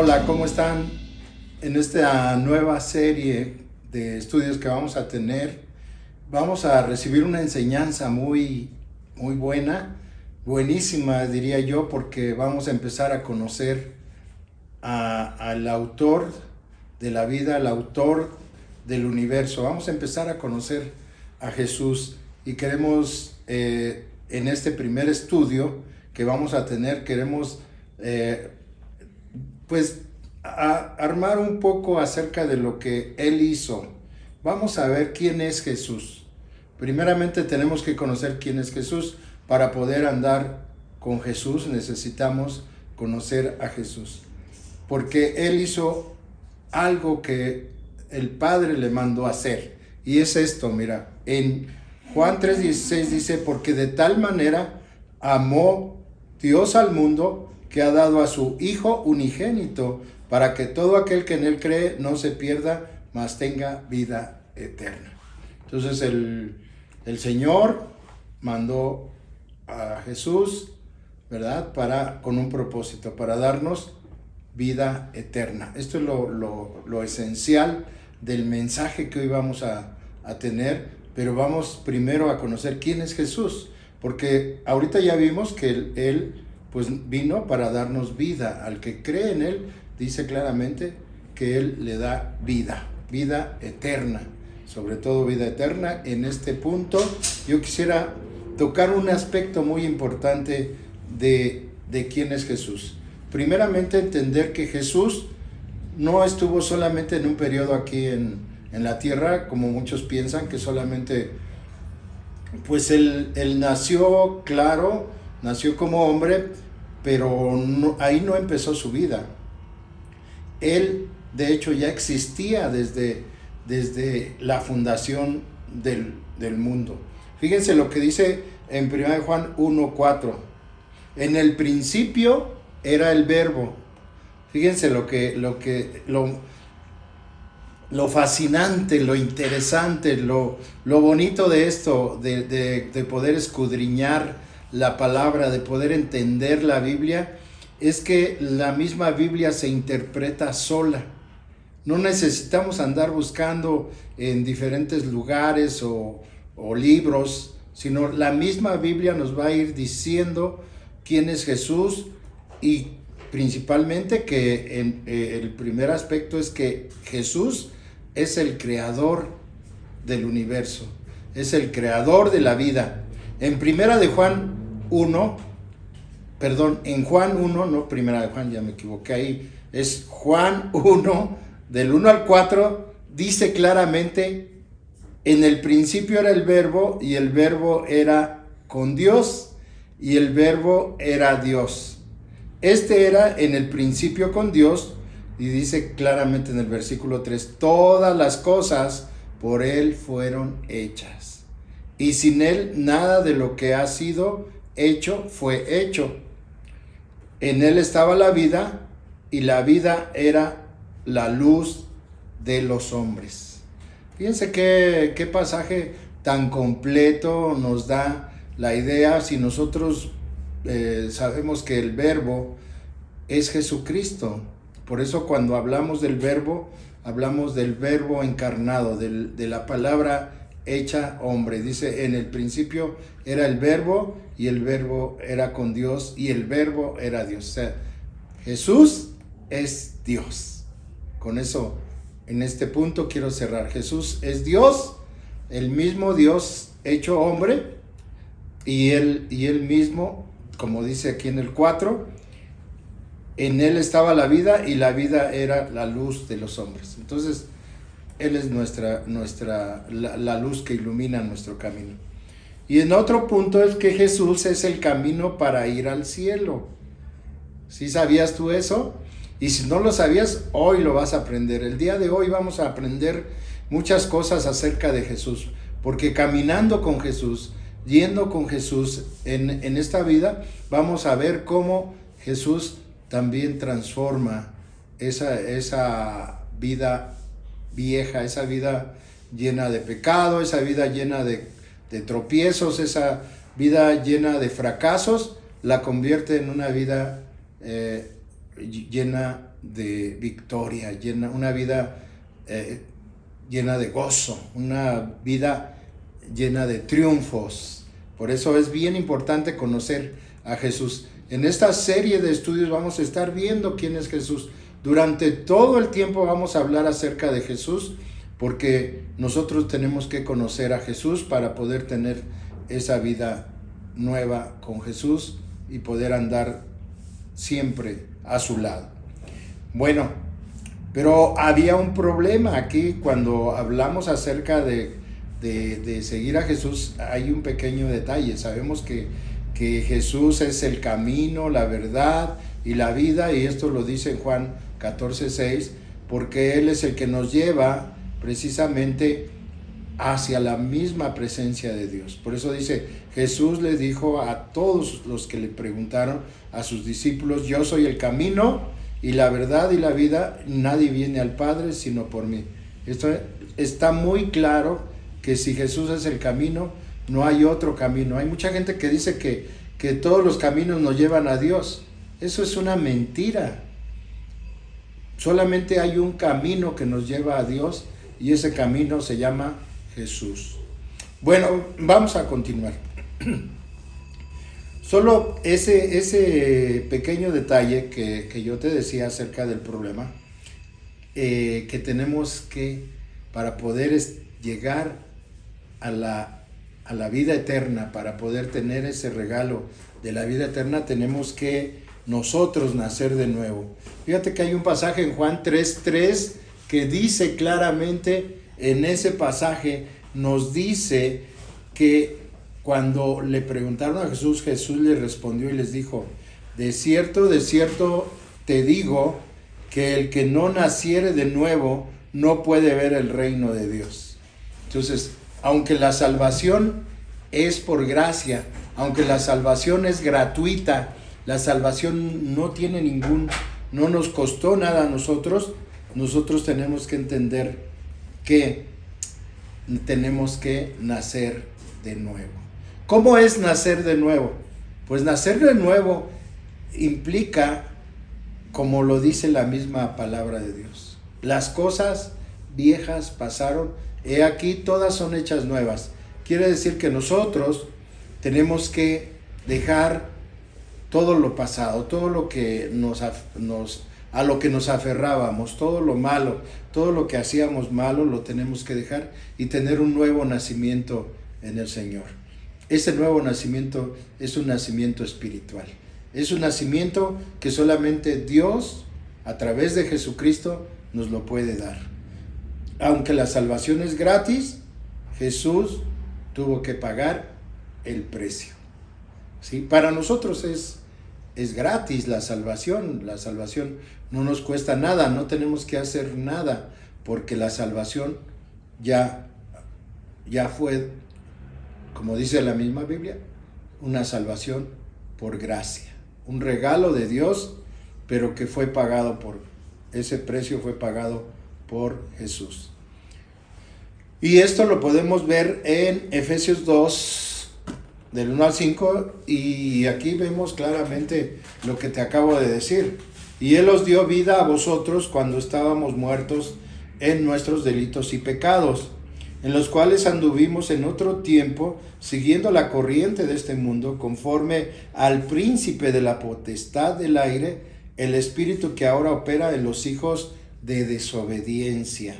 Hola, ¿cómo están? En esta nueva serie de estudios que vamos a tener, vamos a recibir una enseñanza muy buena, buenísima diría yo, porque vamos a empezar a conocer al autor de la vida, al autor del universo. Vamos a empezar a conocer a Jesús y queremos, en este primer estudio que vamos a tener, queremos pues armar un poco acerca de lo que Él hizo. Vamos a ver quién es Jesús. Primeramente tenemos que conocer quién es Jesús. Para poder andar con Jesús necesitamos conocer a Jesús. Porque Él hizo algo que el Padre le mandó hacer. Y es esto, mira, en Juan 3:16 dice, porque de tal manera amó Dios al mundo que ha dado a su Hijo unigénito, para que todo aquel que en Él cree no se pierda, mas tenga vida eterna. Entonces el Señor mandó a Jesús, ¿verdad? Con un propósito, para darnos vida eterna. Esto es lo esencial del mensaje que hoy vamos a tener, pero vamos primero a conocer quién es Jesús, porque ahorita ya vimos que Él pues vino para darnos vida. Al que cree en Él, dice claramente que Él le da vida eterna, sobre todo vida eterna. En este punto yo quisiera tocar un aspecto muy importante de quién es Jesús. Primeramente, entender que Jesús no estuvo solamente en un periodo aquí en la tierra, como muchos piensan, que solamente, pues él nació, claro, nació como hombre, pero ahí no empezó su vida. Él, de hecho, ya existía desde la fundación del mundo. Fíjense lo que dice en 1 Juan 1:4. En el principio era el Verbo. Fíjense lo fascinante, lo interesante, lo bonito de esto, de poder escudriñar la palabra, de poder entender la Biblia, es que la misma Biblia se interpreta sola. No necesitamos andar buscando en diferentes lugares o libros, sino la misma Biblia nos va a ir diciendo quién es Jesús, y principalmente que el primer aspecto es que Jesús es el creador del universo, es el creador de la vida. En en Juan 1, no primera de Juan, ya me equivoqué ahí, es Juan 1, del 1 al 4, dice claramente, en el principio era el Verbo, y el Verbo era con Dios, y el Verbo era Dios. Este era en el principio con Dios, y dice claramente en el versículo 3, todas las cosas por Él fueron hechas, y sin Él nada de lo que ha sido hecho fue hecho. En Él estaba la vida, y la vida era la luz de los hombres. Fíjense qué pasaje tan completo nos da la idea. Si nosotros sabemos que el Verbo es Jesucristo, por eso cuando hablamos del Verbo, hablamos del Verbo encarnado, de la palabra hecha hombre. Dice, en el principio era el Verbo, y el Verbo era con Dios, y el Verbo era Dios. O sea, Jesús es Dios. Con eso, en este punto quiero cerrar. Jesús es Dios, el mismo Dios hecho hombre, y él mismo, como dice aquí en el 4, en Él estaba la vida, y la vida era la luz de los hombres. Entonces, Él es la luz que ilumina nuestro camino. Y en otro punto es que Jesús es el camino para ir al cielo. ¿Sí sabías tú eso? Y si no lo sabías, hoy lo vas a aprender. El día de hoy vamos a aprender muchas cosas acerca de Jesús, porque caminando con Jesús, yendo con Jesús en esta vida, vamos a ver cómo Jesús también transforma esa vida vieja, esa vida llena de pecado, esa vida llena de tropiezos, esa vida llena de fracasos, la convierte en una vida llena de victoria, una vida llena de gozo, una vida llena de triunfos. Por eso es bien importante conocer a Jesús. En esta serie de estudios vamos a estar viendo quién es Jesús. Durante todo el tiempo vamos a hablar acerca de Jesús, porque nosotros tenemos que conocer a Jesús para poder tener esa vida nueva con Jesús y poder andar siempre a su lado. Bueno, pero había un problema aquí cuando hablamos acerca de seguir a Jesús. Hay un pequeño detalle. Sabemos que Jesús es el camino, la verdad y la vida, y esto lo dice en Juan 14:6, porque Él es el que nos lleva precisamente hacia la misma presencia de Dios. Por eso dice, Jesús le dijo a todos los que le preguntaron, a sus discípulos: yo soy el camino y la verdad y la vida, nadie viene al Padre sino por mí. Esto está muy claro, que si Jesús es el camino, no hay otro camino. Hay mucha gente que dice que todos los caminos nos llevan a Dios. Eso es una mentira. Solamente hay un camino que nos lleva a Dios, y ese camino se llama Jesús. Bueno, vamos a continuar. Solo ese pequeño detalle que yo te decía acerca del problema, que tenemos que, para poder llegar a la vida eterna, para poder tener ese regalo de la vida eterna, tenemos que nosotros nacer de nuevo. Fíjate que hay un pasaje en Juan 3:3 que dice claramente, en ese pasaje nos dice que cuando le preguntaron a Jesús, Jesús le respondió y les dijo: de cierto te digo, que el que no naciere de nuevo no puede ver el reino de Dios. Entonces, aunque la salvación es por gracia, aunque la salvación es gratuita, la salvación no nos costó nada a nosotros tenemos que entender que tenemos que nacer de nuevo. ¿Cómo es nacer de nuevo? Pues nacer de nuevo implica, como lo dice la misma palabra de Dios, las cosas viejas pasaron, he aquí todas son hechas nuevas. Quiere decir que nosotros tenemos que dejar todo lo pasado, todo lo que a lo que nos aferrábamos, todo lo malo, todo lo que hacíamos malo, lo tenemos que dejar y tener un nuevo nacimiento en el Señor. Ese nuevo nacimiento es un nacimiento espiritual. Es un nacimiento que solamente Dios, a través de Jesucristo, nos lo puede dar. Aunque la salvación es gratis, Jesús tuvo que pagar el precio. ¿Sí? Para nosotros es gratis la salvación. La salvación no nos cuesta nada, no tenemos que hacer nada, porque la salvación ya fue, como dice la misma Biblia, una salvación por gracia, un regalo de Dios, pero que fue pagado ese precio fue pagado por Jesús. Y esto lo podemos ver en Efesios 2, del 1 al 5, y aquí vemos claramente lo que te acabo de decir. Y Él os dio vida a vosotros cuando estábamos muertos en nuestros delitos y pecados, en los cuales anduvimos en otro tiempo, siguiendo la corriente de este mundo, conforme al príncipe de la potestad del aire, el espíritu que ahora opera en los hijos de desobediencia,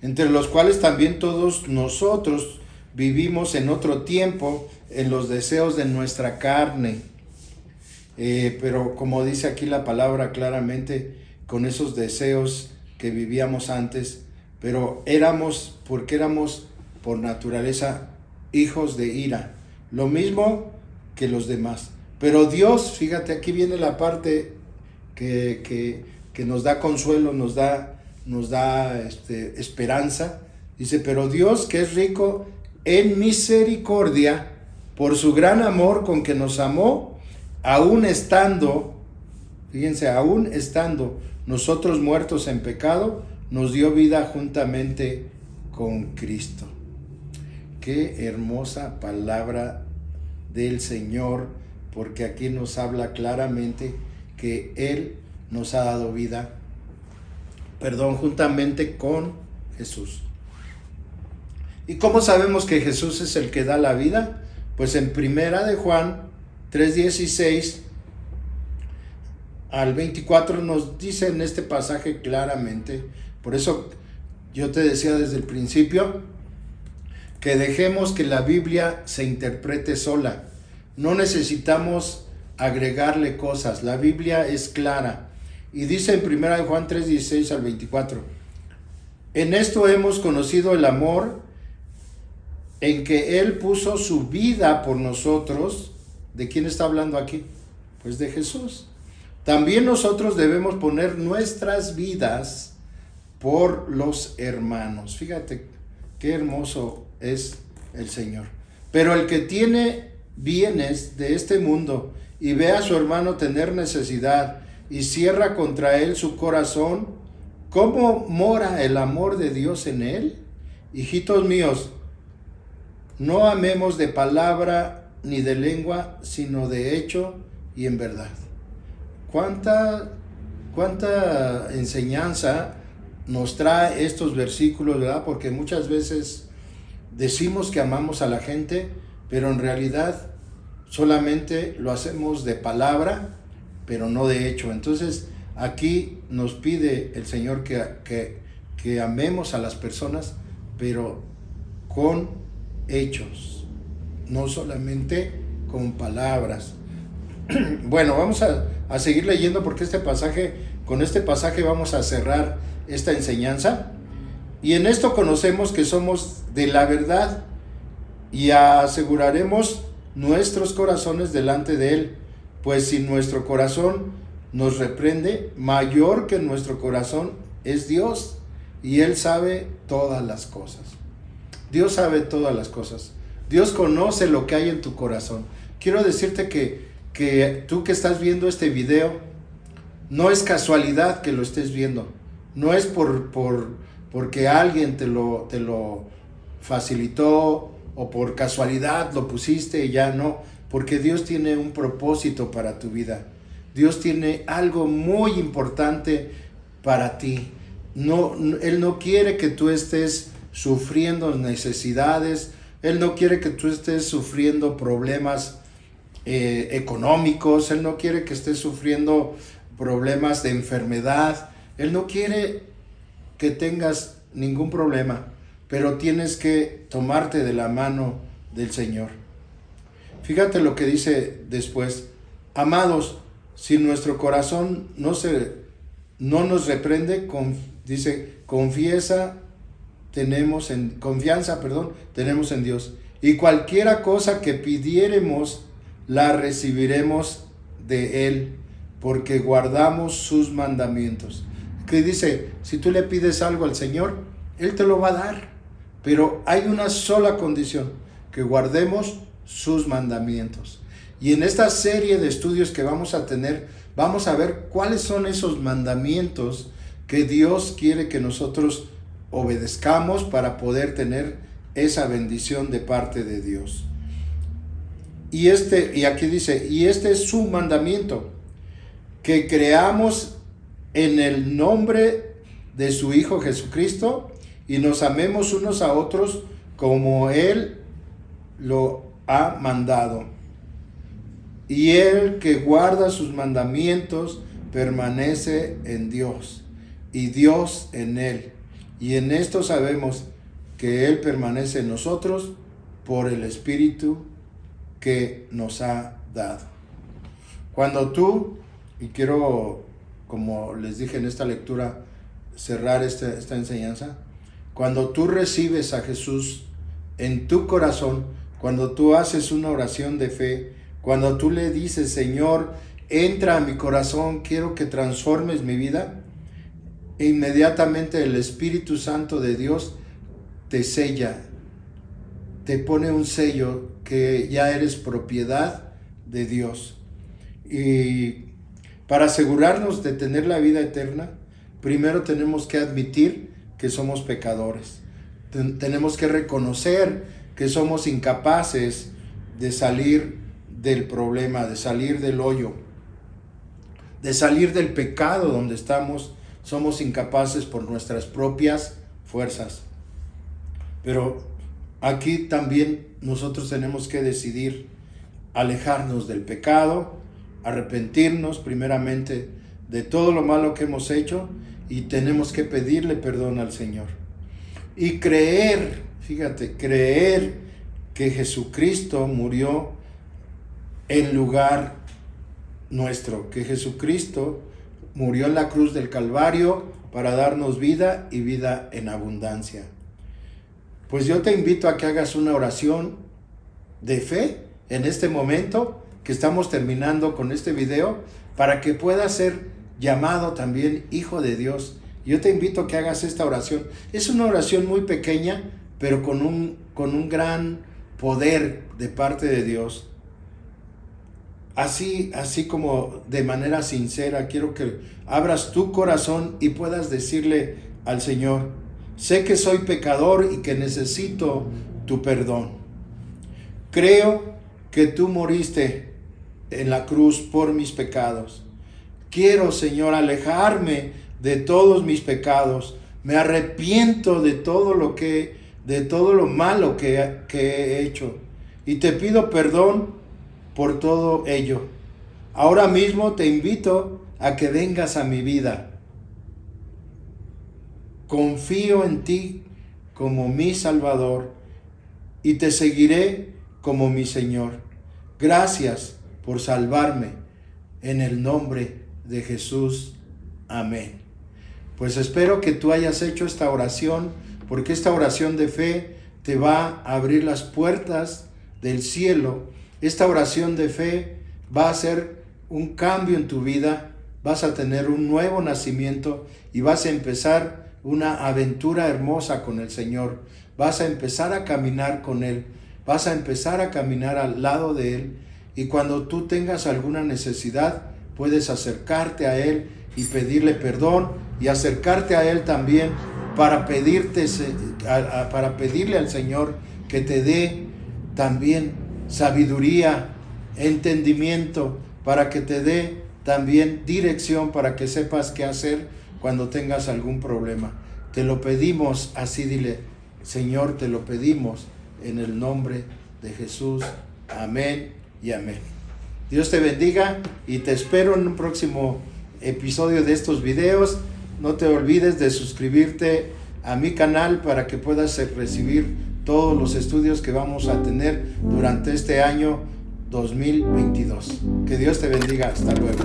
entre los cuales también todos nosotros vivimos en otro tiempo en los deseos de nuestra carne. Pero como dice aquí la palabra claramente, con esos deseos que vivíamos antes, pero éramos por naturaleza hijos de ira, lo mismo que los demás. Pero Dios, fíjate, aquí viene la parte que nos da consuelo, nos da esperanza. Dice: pero Dios, que es rico en misericordia, por su gran amor con que nos amó, aún estando nosotros muertos en pecado, nos dio vida juntamente con Cristo. Qué hermosa palabra del Señor, porque aquí nos habla claramente que Él nos ha dado vida juntamente con Jesús. ¿Y cómo sabemos que Jesús es el que da la vida? Pues en primera de Juan 3:16 al 24 nos dice en este pasaje claramente. Por eso yo te decía desde el principio que dejemos que la Biblia se interprete sola. No necesitamos agregarle cosas. La Biblia es clara. Y dice en primera de Juan 3:16 al 24: en esto hemos conocido el amor, en que Él puso su vida por nosotros. ¿De quién está hablando aquí? Pues de Jesús. También nosotros debemos poner nuestras vidas por los hermanos. Fíjate qué hermoso es el Señor. Pero el que tiene bienes de este mundo y ve a su hermano tener necesidad y cierra contra él su corazón, ¿cómo mora el amor de Dios en él? Hijitos míos, no amemos de palabra ni de lengua, sino de hecho y en verdad. ¿Cuánta enseñanza nos trae estos versículos, verdad? Porque muchas veces decimos que amamos a la gente, pero en realidad solamente lo hacemos de palabra, pero no de hecho. Entonces aquí nos pide el Señor que amemos a las personas, pero con hechos, no solamente con palabras. Bueno, vamos a seguir leyendo porque con este pasaje vamos a cerrar esta enseñanza. Y en esto conocemos que somos de la verdad y aseguraremos nuestros corazones delante de Él, pues si nuestro corazón nos reprende, mayor que nuestro corazón es Dios, y Él sabe todas las cosas. Dios sabe todas las cosas. Dios conoce lo que hay en tu corazón. Quiero decirte que tú que estás viendo este video, no es casualidad que lo estés viendo. No es porque alguien te lo facilitó o por casualidad lo pusiste y ya no. Porque Dios tiene un propósito para tu vida. Dios tiene algo muy importante para ti. Él no quiere que tú estés sufriendo necesidades. Él no quiere que tú estés sufriendo problemas económicos. Él no quiere que estés sufriendo problemas de enfermedad. Él no quiere que tengas ningún problema, pero tienes que tomarte de la mano del Señor. Fíjate lo que dice después: amados, si nuestro corazón no nos reprende, confianza tenemos en Dios, y cualquiera cosa que pidiéremos la recibiremos de Él, porque guardamos sus mandamientos. Que dice, si tú le pides algo al Señor, Él te lo va a dar, pero hay una sola condición: que guardemos sus mandamientos. Y en esta serie de estudios que vamos a tener, vamos a ver cuáles son esos mandamientos que Dios quiere que nosotros obedezcamos para poder tener esa bendición de parte de Dios. Y aquí dice, y este es su mandamiento, que creamos en el nombre de su Hijo Jesucristo y nos amemos unos a otros como Él lo ha mandado. Y el que guarda sus mandamientos permanece en Dios y Dios en él. Y en esto sabemos que Él permanece en nosotros por el Espíritu que nos ha dado. Cuando tú, y quiero, como les dije en esta lectura, cerrar esta enseñanza, cuando tú recibes a Jesús en tu corazón, cuando tú haces una oración de fe, cuando tú le dices, Señor, entra a mi corazón, quiero que transformes mi vida, e inmediatamente el Espíritu Santo de Dios te sella, te pone un sello que ya eres propiedad de Dios. Y para asegurarnos de tener la vida eterna, primero tenemos que admitir que somos pecadores. Tenemos que reconocer que somos incapaces de salir del problema, de salir del hoyo, de salir del pecado donde estamos somos incapaces por nuestras propias fuerzas. Pero aquí también nosotros tenemos que decidir alejarnos del pecado, arrepentirnos primeramente de todo lo malo que hemos hecho y tenemos que pedirle perdón al Señor. Y creer, fíjate, creer que Jesucristo murió en lugar nuestro, que Jesucristo murió en la cruz del Calvario para darnos vida y vida en abundancia. Pues yo te invito a que hagas una oración de fe en este momento que estamos terminando con este video, para que puedas ser llamado también hijo de Dios. Yo te invito a que hagas esta oración. Es una oración muy pequeña, pero con un gran poder de parte de Dios. Así como de manera sincera, quiero que abras tu corazón y puedas decirle al Señor: sé que soy pecador y que necesito tu perdón. Creo que tú moriste en la cruz por mis pecados. Quiero, Señor, alejarme de todos mis pecados. Me arrepiento de todo lo malo que he hecho. Y te pido perdón por todo ello. Ahora mismo te invito a que vengas a mi vida. Confío en ti como mi Salvador y te seguiré como mi Señor. Gracias por salvarme. En el nombre de Jesús. Amén. Pues espero que tú hayas hecho esta oración, porque esta oración de fe te va a abrir las puertas del cielo. Esta oración de fe va a hacer un cambio en tu vida. Vas a tener un nuevo nacimiento y vas a empezar una aventura hermosa con el Señor. Vas a empezar a caminar con Él. Vas a empezar a caminar al lado de Él. Y cuando tú tengas alguna necesidad, puedes acercarte a Él y pedirle perdón, y acercarte a Él también para pedirle al Señor que te dé también sabiduría, entendimiento, para que te dé también dirección, para que sepas qué hacer cuando tengas algún problema. Te lo pedimos así, dile: Señor, te lo pedimos en el nombre de Jesús. Amén y amén. Dios te bendiga y te espero en un próximo episodio de estos videos. No te olvides de suscribirte a mi canal para que puedas recibir todos los estudios que vamos a tener durante este año 2022. Que Dios te bendiga. Hasta luego.